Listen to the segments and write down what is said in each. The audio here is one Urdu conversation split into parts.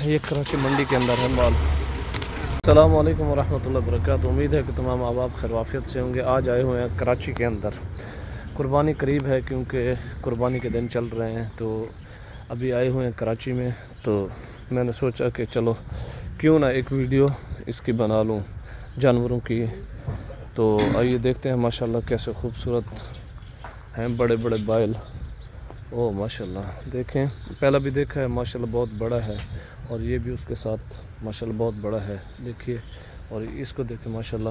یہ کراچی منڈی کے اندر ہے مال۔ السلام علیکم ورحمۃ اللہ وبرکاتہ۔ امید ہے کہ تمام احباب خیر وافیت سے ہوں گے۔ آج آئے ہوئے ہیں کراچی کے اندر، قربانی قریب ہے کیونکہ قربانی کے دن چل رہے ہیں، تو ابھی آئے ہوئے ہیں کراچی میں، تو میں نے سوچا کہ چلو کیوں نہ ایک ویڈیو اس کی بنا لوں جانوروں کی۔ تو آئیے دیکھتے ہیں ماشاءاللہ کیسے خوبصورت ہیں بڑے بڑے بائل۔ او ماشاءاللہ دیکھیں، پہلا بھی دیکھا ہے ماشاءاللہ بہت بڑا ہے، اور یہ بھی اس کے ساتھ ماشاءاللہ بہت بڑا ہے، دیکھیے۔ اور اس کو دیکھیں ماشاءاللہ،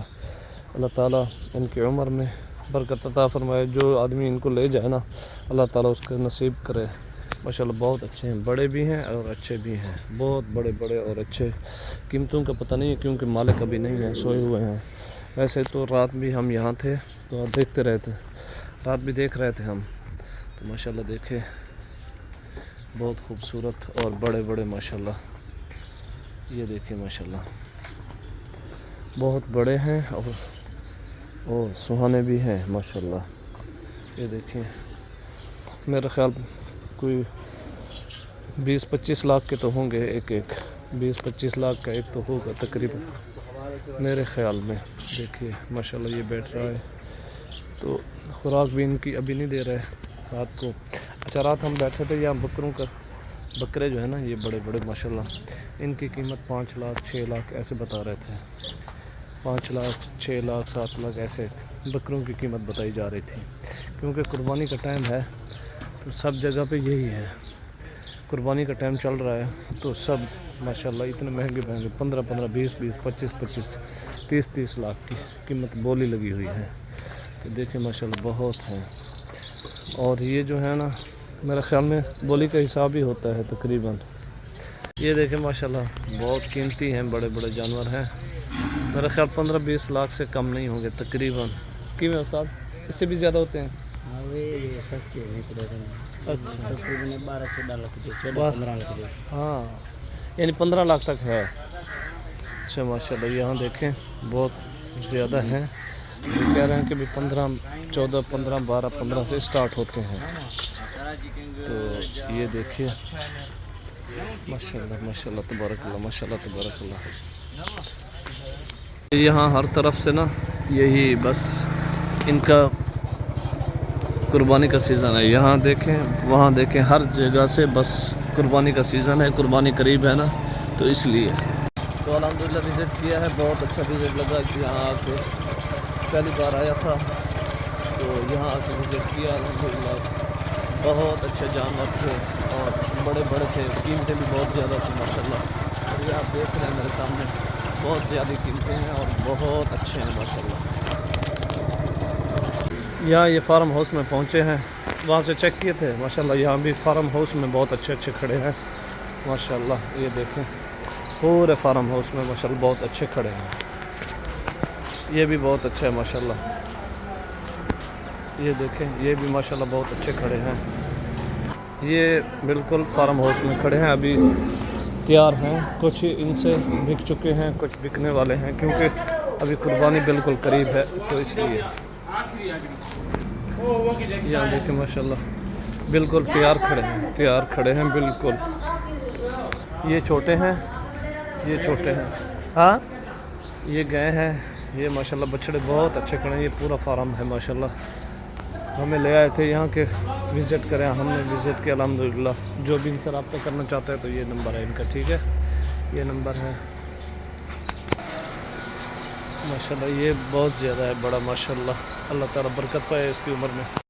اللہ تعالیٰ ان کی عمر میں برکت عطا فرمائے۔ جو آدمی ان کو لے جائے نا، اللہ تعالیٰ اس کے نصیب کرے۔ ماشاءاللہ بہت اچھے ہیں، بڑے بھی ہیں اور اچھے بھی ہیں، بہت بڑے بڑے اور اچھے۔ قیمتوں کا پتہ نہیں ہے کیونکہ مالک ابھی نہیں ہیں، سوئے ہوئے ہیں۔ ویسے تو رات بھی ہم یہاں تھے تو دیکھتے رہتے، رات بھی دیکھ رہے تھے ہم، تو ماشاءاللہ دیکھے بہت خوبصورت اور بڑے بڑے ماشاءاللہ۔ یہ دیکھیں ماشاءاللہ بہت بڑے ہیں اور سہانے بھی ہیں ماشاءاللہ۔ یہ دیکھیں، میرا خیال کوئی 20-25 لاکھ کے تو ہوں گے ایک 20-25 لاکھ کا ایک تو ہوگا تقریباً میرے خیال میں۔ دیکھیے ماشاءاللہ یہ بیٹھ رہا ہے، تو خوراک بھی ان کی ابھی نہیں دے رہے رات کو۔ اچھا رات ہم بیٹھے تھے یہاں بکرے جو ہے نا، یہ بڑے بڑے ماشاءاللہ، ان کی قیمت 5 لاکھ 6 لاکھ ایسے بتا رہے تھے۔ 5 لاکھ 6 لاکھ 7 لاکھ ایسے بکروں کی قیمت بتائی جا رہی تھی، کیونکہ قربانی کا ٹائم ہے تو سب جگہ پہ یہی ہے۔ قربانی کا ٹائم چل رہا ہے تو سب ماشاءاللہ اتنے مہنگے 15 20 25 30 لاکھ کی قیمت بولی لگی ہوئی ہے۔ تو دیکھیں ماشاءاللہ بہت ہیں، اور یہ جو ہے نا میرے خیال میں بولی کا حساب ہی ہوتا ہے تقریباً۔ یہ دیکھیں ماشاءاللہ بہت قیمتی ہیں، بڑے بڑے جانور ہیں، میرا خیال 15-20 لاکھ سے کم نہیں ہوں گے تقریباً۔ کیوں استاد اس سے بھی زیادہ ہوتے ہیں؟ سستے ہیں اچھا تقریباً 12-14 لاکھ 15 لاکھ۔ ہاں یعنی 15 لاکھ تک ہے۔ اچھا ماشاءاللہ یہاں دیکھیں بہت زیادہ ہیں، یہ کہہ رہے ہیں کہ بھی 15 14 15 12 15 سے اسٹارٹ ہوتے ہیں۔ تو یہ دیکھیے ماشاءاللہ ماشاءاللہ تبارک اللہ، ماشاءاللہ تبارک اللہ۔ یہاں ہر طرف سے نا یہی بس ان کا قربانی کا سیزن ہے، یہاں دیکھیں وہاں دیکھیں، ہر جگہ سے بس قربانی کا سیزن ہے، قربانی قریب ہے نا، تو اس لیے تو الحمدللہ وزٹ کیا ہے، بہت اچھا وزٹ لگا کہ یہاں آ کے پہلی بار آیا تھا تو یہاں آ کے وزٹ کیا، الحمدللہ بہت اچھے جانور تھے اور بڑے بڑے تھے، قیمتیں بھی بہت زیادہ تھیں ماشاءاللہ۔ اور یہ آپ دیکھ رہے ہیں میرے سامنے بہت زیادہ قیمتیں ہیں اور بہت اچھے ہیں ماشاءاللہ۔ یہاں یہ فارم ہاؤس میں پہنچے ہیں، وہاں سے چیک کیے تھے ماشاءاللہ، یہاں بھی فارم ہاؤس میں بہت اچھے اچھے کھڑے ہیں ماشاءاللہ۔ یہ دیکھیں پورے فارم ہاؤس میں ماشاءاللہ بہت اچھے کھڑے ہیں، یہ بھی بہت اچھا ہے ماشاءاللہ۔ یہ دیکھیں یہ بھی ماشاءاللہ بہت اچھے کھڑے ہیں، یہ بالکل فارم ہاؤس میں کھڑے ہیں، ابھی تیار ہیں، کچھ ان سے بک چکے ہیں، کچھ بکنے والے ہیں، کیونکہ ابھی قربانی بالکل قریب ہے تو اس لیے۔ یہاں دیکھیں ماشاءاللہ بالکل تیار کھڑے ہیں بالکل۔ یہ چھوٹے ہیں، یہ چھوٹے ہیں، ہاں یہ گئے ہیں، یہ ماشاءاللہ بچڑے بہت اچھے کھڑے ہیں، یہ پورا فارم ہے ماشاءاللہ۔ ہمیں لے آئے تھے یہاں کے وزٹ کریں، ہم نے وزٹ کیا الحمدللہ۔ جو بھی ان سے رابطہ کرنا چاہتا ہے تو یہ نمبر ہے ان کا، ٹھیک ہے، یہ نمبر ہے ماشاءاللہ۔ یہ بہت زیادہ ہے بڑا ماشاءاللہ، اللہ تعالیٰ برکت پائے اس کی عمر میں۔